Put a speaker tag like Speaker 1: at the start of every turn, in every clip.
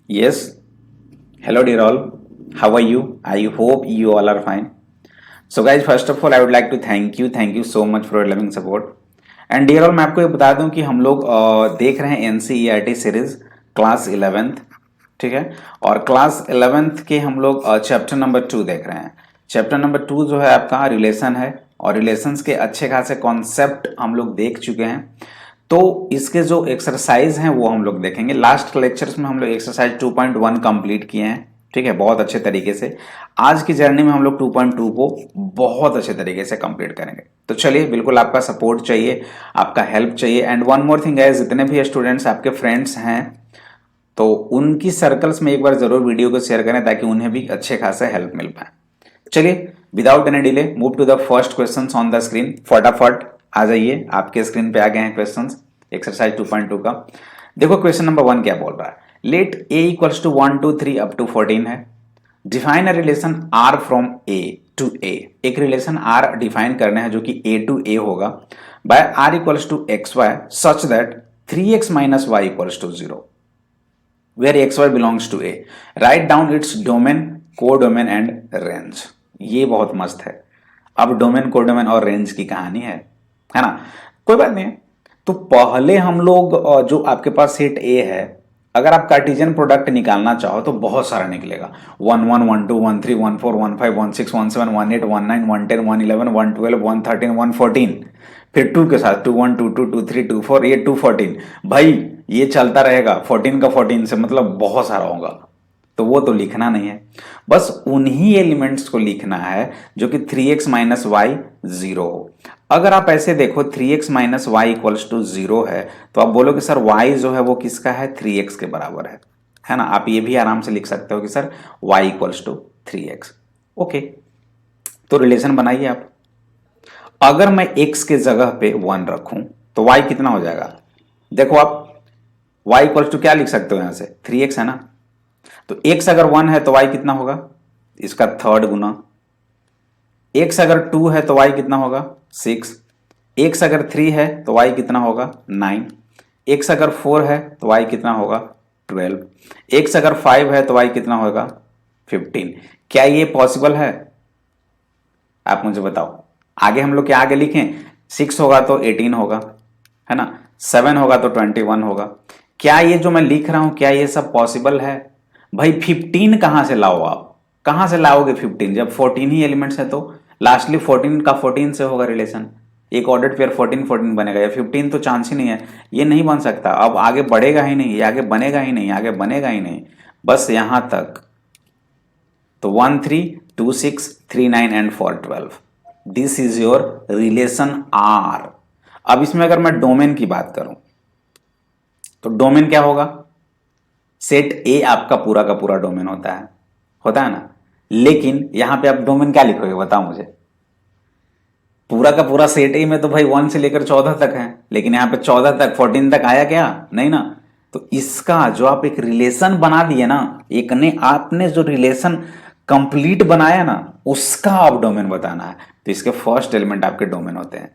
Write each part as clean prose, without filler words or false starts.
Speaker 1: Yes. Hello, dear all. How are you? I hope you all are fine. So, guys, first of all, I would like to thank you so much for your loving support. And dear all मैं आपको ये बता दूं कि हम लोग देख रहे हैं एनसीईआरटी सीरीज क्लास 11th, ठीक है। और क्लास 11th के हम लोग चैप्टर नंबर 2 देख रहे हैं। चैप्टर नंबर 2 जो है आपका रिलेशन है, और रिलेशंस के अच्छे खासे कॉन्सेप्ट हम लोग देख चुके हैं। तो इसके जो एक्सरसाइज हैं वो हम लोग देखेंगे। लास्ट लेक्चर्स में हम लोग एक्सरसाइज 2.1 कंप्लीट किए हैं, ठीक है, बहुत अच्छे तरीके से। आज की जर्नी में हम लोग 2.2 को बहुत अच्छे तरीके से कंप्लीट करेंगे। तो चलिए, बिल्कुल आपका सपोर्ट चाहिए, आपका हेल्प चाहिए। एंड वन मोर थिंग है, जितने भी स्टूडेंट्स आपके फ्रेंड्स हैं तो उनकी सर्कल्स में एक बार जरूर वीडियो को शेयर करें ताकि उन्हें भी अच्छे खासे हेल्प मिल पाए। चलिए, without any delay move to the first question on the screen. फटाफट आ जाइए, आपके स्क्रीन पे आ गए हैं क्वेश्चंस एक्सरसाइज 2.2 का। देखो क्वेश्चन नंबर 1 क्या बोल रहा है। Let a equals to 1 2 3 up to 14 है। Define a relation r from a to a। एक रिलेशन r डिफाइन करना है जो कि a टू a होगा by r equals to X Y such that 3x minus Y equals to 0 where X Y belongs to a। Write down its domain, codomain and range. ये बहुत मस्त है। अब डोमेन, कोडोमेन और range की कहानी है ना। कोई बात नहीं है। तो पहले हम लोग जो आपके पास सेट ए है, अगर आप कार्टेशियन प्रोडक्ट निकालना चाहो तो बहुत सारा निकलेगा। 1 1 1 2 1 3 1 4 1 5 1 6 1 7 1 8 1 9 1 10 1 11 1 12 1 13 1 14, फिर 2 के साथ 2 1 2 2 2 3 2 4 ये 2 14। भाई ये चलता रहेगा, 14 का 14 से मतलब बहुत सारा होगा। तो वो तो लिखना नहीं है, बस उन्हीं एलिमेंट्स को लिखना है जो कि 3x माइनस वाई 0 हो। अगर आप ऐसे देखो 3x minus Y equals to 0 है तो आप बोलोगे सर y जो है वो किसका है, 3x के बराबर है ना। आप ये भी आराम से लिख सकते हो कि sir y equals to 3x। Okay, तो रिलेशन बनाइए आप। अगर मैं x के जगह पे 1 रखूं तो y कितना हो जाएगा। देखो आप y इक्वल्स टू क्या लिख सकते हो, यहां से 3x है ना। तो x अगर 1 है तो y कितना होगा, इसका थर्ड गुना। x अगर 2 है तो y कितना होगा, 6। x अगर 3 है तो y कितना होगा, 9। x अगर 4 है तो y कितना होगा, 12। x अगर 5 है तो y कितना होगा, 15। क्या ये पॉसिबल है, आप मुझे बताओ। आगे हम लोग क्या आगे लिखें, 6 होगा तो 18 होगा, है ना। 7 होगा तो 21 होगा। क्या ये जो मैं लिख रहा हूं क्या ये सब पॉसिबल है। भाई 15 कहां से लाओ, आप कहां से लाओगे 15, जब 14 ही एलिमेंट्स है तो लास्टली 14 का 14 से होगा रिलेशन। एक ऑर्डर पेयर 14 14 बनेगा, या 15 तो चांस ही नहीं है, ये नहीं बन सकता। अब आगे बढ़ेगा ही नहीं, ये आगे बनेगा ही नहीं, आगे बनेगा ही नहीं, बस यहां तक। तो 1 3 2 6 3 9 and 4 12, this is your relation R. अब इसमें अगर मैं डोमेन की बात करूं तो डोमेन क्या होगा, सेट ए आपका पूरा का पूरा डोमेन होता है ना। लेकिन यहां पे आप डोमेन क्या लिखोगे बताओ मुझे। पूरा का पूरा सेट ए में तो भाई 1 से लेकर 14 तक है, लेकिन यहां पे 14 तक 14 तक आया क्या, नहीं ना। तो इसका जो आप एक रिलेशन बना दिए ना, एक ने आपने जो रिलेशन कंप्लीट बनाया ना, उसका आप डोमेन बताना है। तो इसके फर्स्ट एलिमेंट आपके डोमेन होते हैं,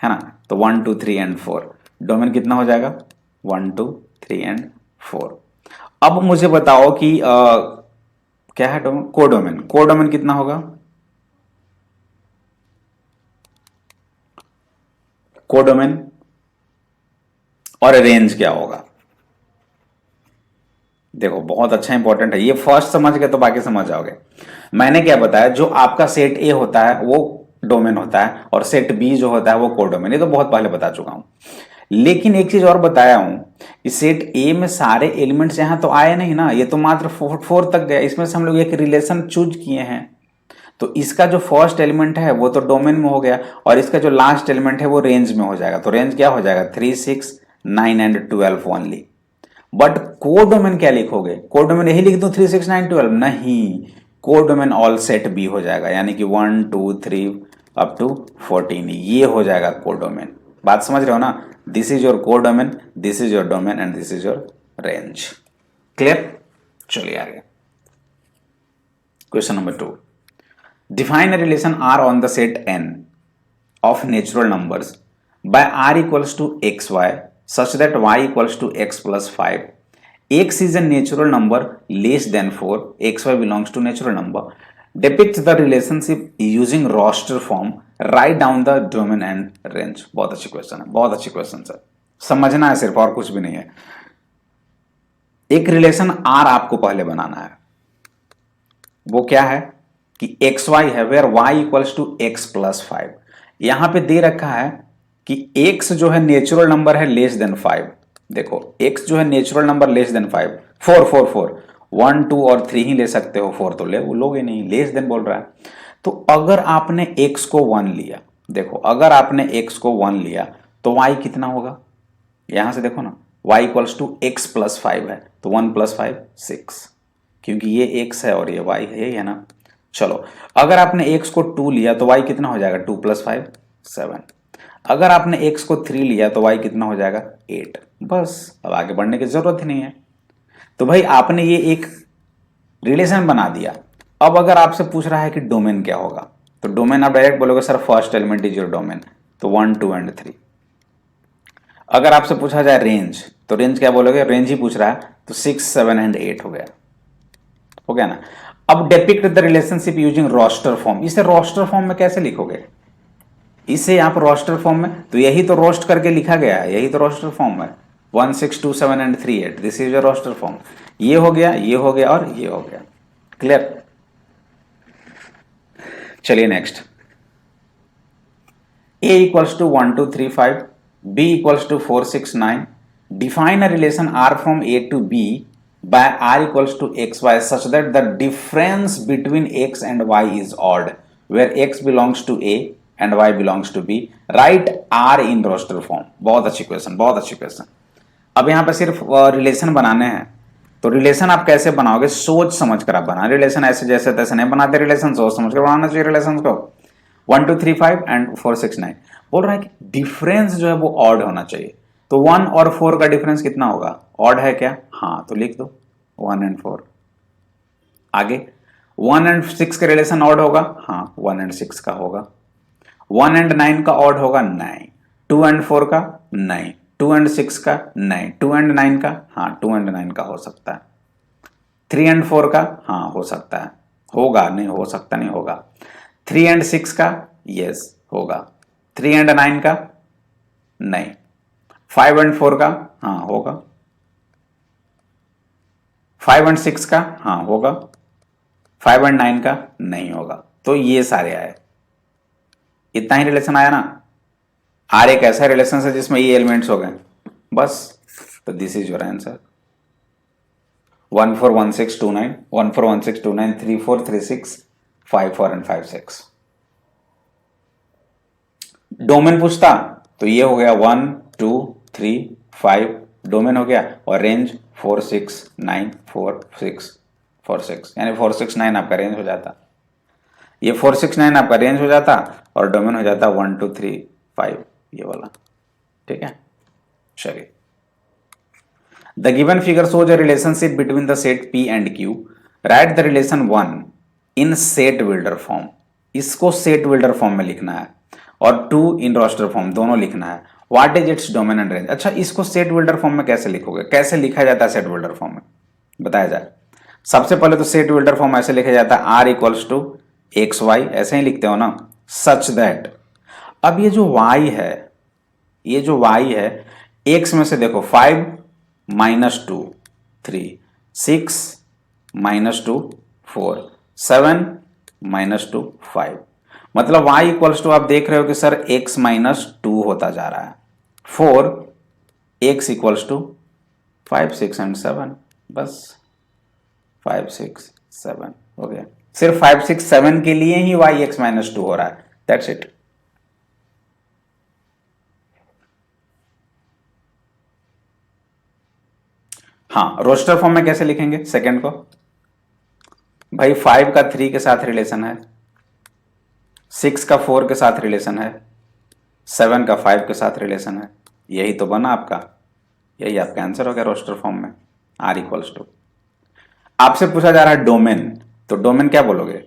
Speaker 1: है ना। तो 1 2 3 एंड 4 डोमेन कितना हो जाएगा, 1 2 3 एंड 4। अब मुझे बताओ कि क्या है डोमेन, कोडोमेन। कोडोमेन कितना होगा, कोडोमेन और रेंज क्या होगा। देखो बहुत अच्छा इंपॉर्टेंट है, ये फर्स्ट समझ गए तो बाकी समझ जाओगे। मैंने क्या बताया, जो आपका सेट ए होता है वो डोमेन होता है, और सेट बी जो होता है वो कोडोमेन। ये तो बहुत पहले बता चुका हूं। लेकिन एक चीज और बताया हूं कि सेट ए में सारे एलिमेंट्स यहां तो आए नहीं ना, ये तो मात्र 4 तक गया। इसमें से हम लोग एक रिलेशन चूज किए हैं, तो इसका जो फर्स्ट एलिमेंट है वो तो डोमेन में हो गया, और इसका जो लास्ट एलिमेंट है वो रेंज में हो जाएगा। तो रेंज क्या हो जाएगा, 3 6 9 एंड 12 ओनली। बट कोडोमेन क्या लिखोगे, कोडोमेन यही लिख दूं 3 6 9 12, नहीं। कोडोमेन ऑल सेट बी हो जाएगा, यानी कि 1 2 3 अप टू 14, ये हो जाएगा कोडोमेन। बात समझ रहे हो ना। This is your codomain, this is your domain and this is your range. Clear. चलिए आगे, question number 2। Define a relation R on the set n of natural numbers by R equals to xy such that y equals to x plus 5 x is a natural number less than 4, xy belongs to natural number, depicts the relationship using roster form, write down the domain and range। बहुत अच्छी question है, बहुत अच्छी question है, समझना है सिर्फ और कुछ भी नहीं है। एक रिलेशन आर आपको पहले बनाना है, वो क्या है कि एक्स वाई है, where Y equals to X plus 5। यहां पे दे रखा है कि x जो है नेचुरल नंबर है लेस देन 5। देखो x जो है नेचुरल नंबर लेस देन 5, 4 4 4, 1 2 और 3 ही ले सकते हो, 4 तो ले वो लोगे नहीं, लेस देन बोल रहा है। तो अगर आपने x को 1 लिया, देखो अगर आपने x को 1 लिया तो y कितना होगा, यहां से देखो ना, y equals to X plus 5 है, तो 1 प्लस 5 6, क्योंकि ये x है और ये y है, ये ना। चलो अगर आपने x को 2 लिया तो y कितना हो जाएगा, 2 प्लस 5 7। अगर आपने x को 3 लिया तो y कितना हो जाएगा, 8। बस अब आगे बढ़ने की जरूरत ही नहीं है। तो भाई आपने ये एक रिलेशन बना दिया। अब अगर आपसे पूछ रहा है कि डोमेन क्या होगा, तो डोमेन आप डायरेक्ट बोलोगे sir first element is your domain, तो 1 2 एंड 3। अगर आपसे पूछा जाए रेंज, तो रेंज क्या बोलोगे, रेंज ही पूछ रहा है, तो 6 7 एंड 8 हो गया ना। अब depict the relationship using roster form, इसे रोस्टर फॉर्म में कैसे लिखोगे, इसे आप रोस्टर फॉर्म में, तो यही तो रोस्ट करके लिखा गया है, यही तो रोस्टर फॉर्म है, 1 6 2 7 and 3 8, this is your roster form. ये हो गया, ये हो गया और ये हो गया, क्लियर। चलिए next, a equals to 1 2 3 5, b equals to 4 6 9, define a relation r from a to b by r equals to xy such that the difference between x and y is odd, where x belongs to a and y belongs to b, write r in roster form। बहुत अच्छी question, बहुत अच्छी question. अब यहाँ पे सिर्फ relation बनाने हैं, तो रिलेशन आप कैसे बनाओगे, सोच समझ कर आप बना, रिलेशन ऐसे जैसे तैसे नहीं बनाते, रिलेशन सोच समझ कर बनाना चाहिए रिलेशन को। 1 2 3 5 एंड 4 6 9 बोल रहा है कि डिफरेंस जो है वो ऑड होना चाहिए, तो 1 और 4 का डिफरेंस कितना होगा, ऑड है क्या, हाँ, तो लिख दो 1 एंड 4। आगे 1 एंड 6 का रिलेशन ऑड होगा, हाँ 1 एंड 6 का होगा। 1 एंड 9 का ऑड होगा, 9। 2 एंड 4 का नहीं, 2 एंड 6 का नहीं, 2 एंड 9 का, हाँ 2 एंड 9 का हो सकता है। 3 एंड 4 का, हाँ हो सकता है, होगा नहीं, हो सकता नहीं होगा। 3 एंड 6 का, यस होगा। 3 एंड 9 का नहीं। 5 एंड 4 का, हाँ होगा। 5 एंड 6 का, हाँ होगा। 5 एंड 9 का नहीं होगा। तो ये सारे आए, इतना ही रिलेशन आया ना। आर एक ऐसा रिलेशन है जिसमें ये एलिमेंट्स हो गए बस, तो this is your answer. 1 4 1 6 2 9, 1 4 1 6 2 9, 3 4 3 6, 5 4 and 5 6। Domain पूछता तो ये हो गया 1 2 3 5 डोमेन हो गया, और रेंज 4 6 9 4 6 4 6, यानी 4 6 9 आपका रेंज हो जाता। ये 4 6 9 आपका रेंज हो जाता और डोमेन हो जाता 1 2 3 5 ये वाला, ठीक है। चलिए, the given figure shows a relationship between the set P and Q, right the relation 1 in set builder form. इसको सेट बिल्डर फॉर्म में लिखना है और 2 इन रोस्टर फॉर्म, दोनों लिखना है। What is its domain and range. अच्छा, इसको सेट बिल्डर फॉर्म में कैसे लिखोगे, कैसे लिखा जाता है सेट बिल्डर फॉर्म में, बताया जाए। सबसे पहले तो सेट बिल्डर फॉर्म ऐसे लिखा जाता है, R equals to X Y, ऐसे ही लिखते हो ना, सच दैट। अब ये जो y है, ये जो y है, x में से देखो 5 -2 3, 6 -2 4, 7 -2 5, मतलब y इक्वल्स टू आप देख रहे हो कि सर x -2 होता जा रहा है। 4 x इक्वल्स टू 5 6 एंड 7, बस 5 6 7 हो गया। सिर्फ 5 6 7 के लिए ही y x -2 हो रहा है, दैट्स इट। हाँ, रोस्टर फॉर्म में कैसे लिखेंगे सेकंड को, भाई 5 का 3 के साथ रिलेशन है, 6 का 4 के साथ रिलेशन है, 7 का 5 के साथ रिलेशन है, यही तो बना आपका, यही आपका आंसर हो गया रोस्टर फॉर्म में, आर इक्वल्स टू। आपसे पूछा जा रहा है डोमेन, तो डोमेन क्या बोलोगे,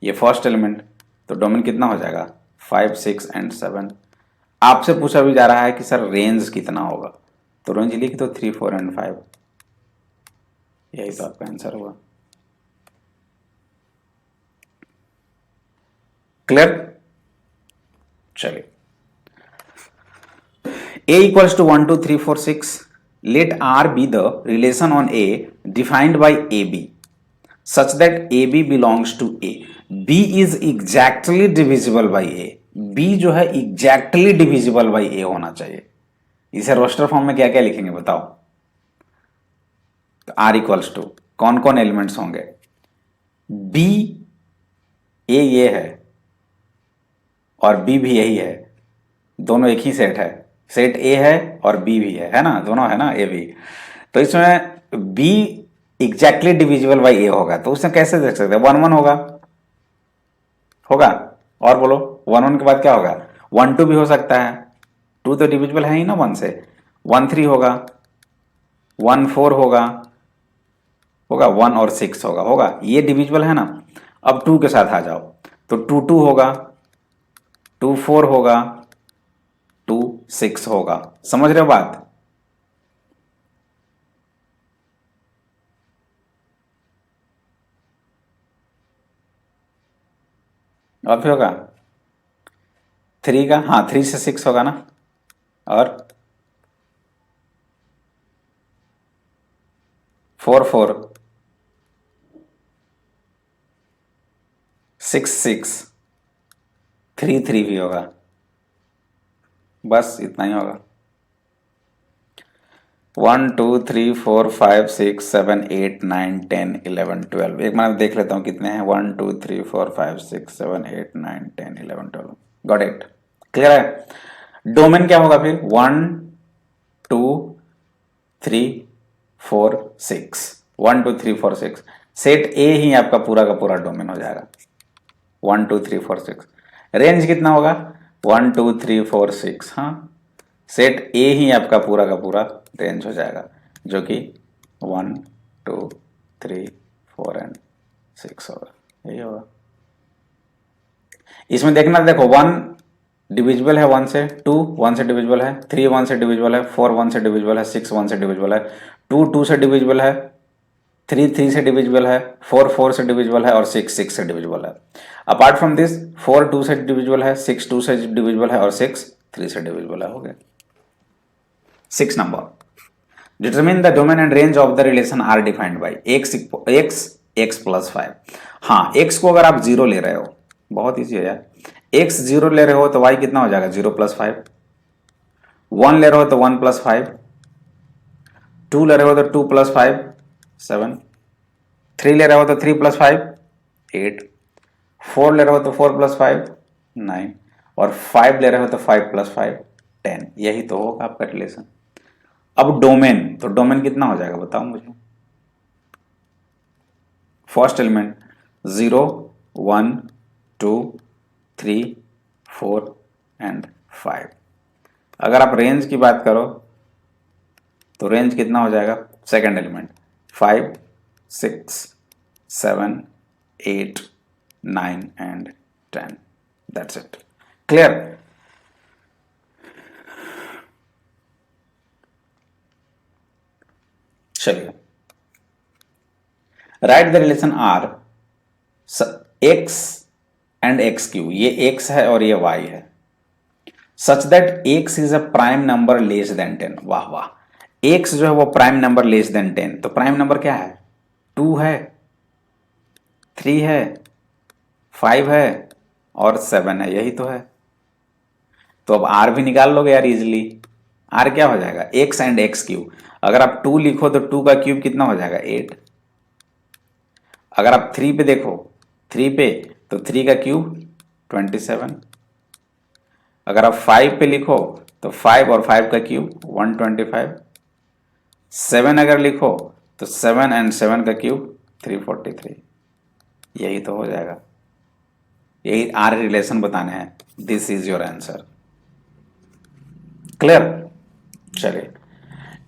Speaker 1: ये फर्स्ट एलिमेंट, तो डोमेन कितना हो जाएगा 5 6 एंड 7। आपसे पूछा भी जा रहा है कि सर रेंज कितना होगा, तो रेंज लिख दो 3 4 एंड 5, यही तो आपका आंसर हुआ। क्लियर? चलिए, A equals to 1 2 3 4 6, let R be the relation on A defined by AB such that AB belongs to A. B is exactly divisible by A. B जो है exactly divisible by A होना चाहिए। इसे roster form में क्या क्या लिखेंगे बताओ? तो R इक्वल्स टू कौन कौन एलिमेंट्स होंगे? B, A ये है और B भी यही है, दोनों एक ही सेट है। सेट A है और B भी है ना, दोनों है ना A भी। तो इसमें B exactly divisible by A होगा, तो उसमें कैसे देख सकते हैं? 1 1 होगा और बोलो 1 1 के बाद क्या होगा? 1 2 भी हो सकता है, 2 तो डिविजिबल है ही ना 1 से। 1 3 होगा, 1 4 होगा 1 और 6 होगा, ये डिविजिबल है ना। अब 2 के साथ आ जाओ, तो 2 2 होगा, 2 4 होगा, 2 6 होगा। समझ रहे हो बात? और फिर होगा 3 का, हाँ 3 से 6 होगा ना, और 4 4 6 6 3 3 भी होगा। बस इतना ही होगा। 1 2 3 4 5 6 7 8 9 10 11 12। एक मिनट देख लेता हूँ कितने हैं। 1 2 3 4 5 6 7 8 9 10 11 12। Got it? क्लियर है? डोमेन क्या होगा फिर? 1 2 3 4 6, 1 2 3 4 6। सेट ए ही आपका पूरा का पूरा डोमेन हो जाएगा। 1 2 3 4 6। रेंज कितना होगा? 1 2 3 4 6। हाँ, सेट ए ही आपका पूरा का पूरा रेंज हो जाएगा, जो कि 1 2 3 4 एंड 6 होगा। यही होगा। इसमें देखना, देखो 1 डिविजिबल है 1 से, 2 1 से डिविजिबल है, 3 1 से डिविजिबल है, 4 1 से डिविजिबल है, 6 1 से डिविजिबल है, 2 2 से डिविजिबल है, 3 3 से डिविजिबल है, 4 4 से डिविजिबल है और 6 6 से डिविजिबल है। अपार्ट फ्रॉम दिस 4 2 से डिविजिबल है, 6 2 से डिविजिबल है और 6 3 से डिविजिबल है। हो गया। 6 number, determine the domain and range of the relation R defined by x plus 5। हाँ, x को अगर आप 0 ले रहे हो, बहुत ईजी है यार। x 0 ले रहे हो तो y कितना हो जाएगा? 0 प्लस 5। 1 ले रहे हो तो 1 प्लस 5, 2 ले रहे हो तो 2 प्लस 5 7, 3 ले रहे हो तो 3 प्लस 5 8, 4 ले रहे हो तो 4 प्लस 5 9, और 5 ले रहे हो तो 5 प्लस 5 10। यही तो होगा आपका रिलेशन। अब डोमेन, तो डोमेन कितना हो जाएगा बताओ मुझे? First element 0 1 2 3 4 and 5। अगर आप रेंज की बात करो तो रेंज कितना हो जाएगा? Second element 5 6 7 8 9 and 10। That's it. Clear? चलिए, write the relation R X and X Q. ये एक्स है और ये वाई है, such that X is a prime number less than 10। वाह वाह, एक्स जो है वो प्राइम नंबर लेस देन 10। तो प्राइम नंबर क्या है? 2 है, 3 है, 5 है और 7 है। यही तो है। तो अब आर भी निकाल लोगे यार इजिली। आर क्या हो जाएगा? X and x cube. अगर आप 2 लिखो तो 2 का क्यूब कितना हो जाएगा? 8। अगर आप 3 पे देखो, 3 पे तो 3 का क्यूब 27। अगर आप 5 पे लिखो तो 5 और 5 का क्यूब 125। 7 अगर लिखो तो 7 एंड 7 का क्यूब 343। यही तो हो जाएगा। यही आर रिलेशन बताने हैं। This is your answer. Clear? चलिए,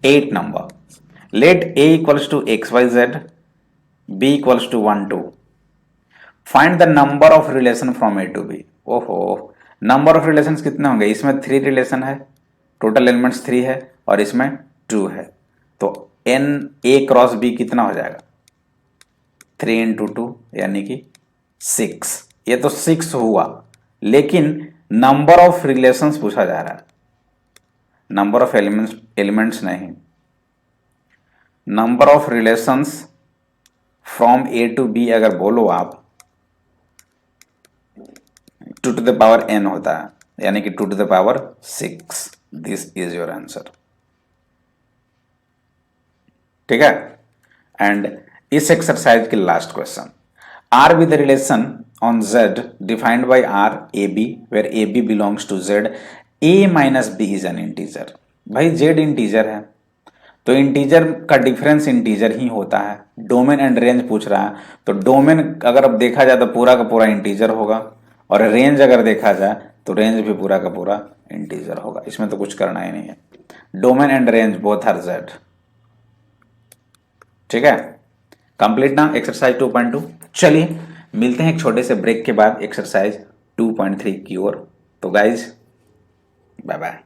Speaker 1: 8 number, let a equals to X Y Z, b equals to 1 2, find the number of relation from a to b। ओहो, नंबर ऑफ रिलेशन कितने होंगे? इसमें 3 रिलेशन है, total elements 3 है और इसमें 2 है। तो एन ए क्रॉस बी कितना हो जाएगा 3 इंटू 2 यानी कि 6। ये तो 6 हुआ, लेकिन नंबर ऑफ रिलेशंस पूछा जा रहा है, नंबर ऑफ एलिमेंट्स नहीं, number of relations from A to B अगर बोलो आप 2 टू द पावर n होता है, यानी कि 2 to the power 6। This is your answer. ठीक है। एंड इस एक्सरसाइज के last question, R with relation on z defined by R A B where A B belongs to z a minus B is an integer. भाई z integer है तो integer का difference integer ही होता है। Domain and range पूछ रहा है, तो डोमेन अगर अब देखा जाए तो पूरा का पूरा इंटीजर होगा, और रेंज अगर देखा जाए तो रेंज भी पूरा का पूरा इंटीजर होगा। इसमें तो कुछ करना ही नहीं है, domain and range both are z। ठीक है, कंप्लीट ना एक्सरसाइज 2.2। चलिए मिलते हैं एक छोटे से ब्रेक के बाद एक्सरसाइज 2.3 की ओर। तो गाइज बाय बाय।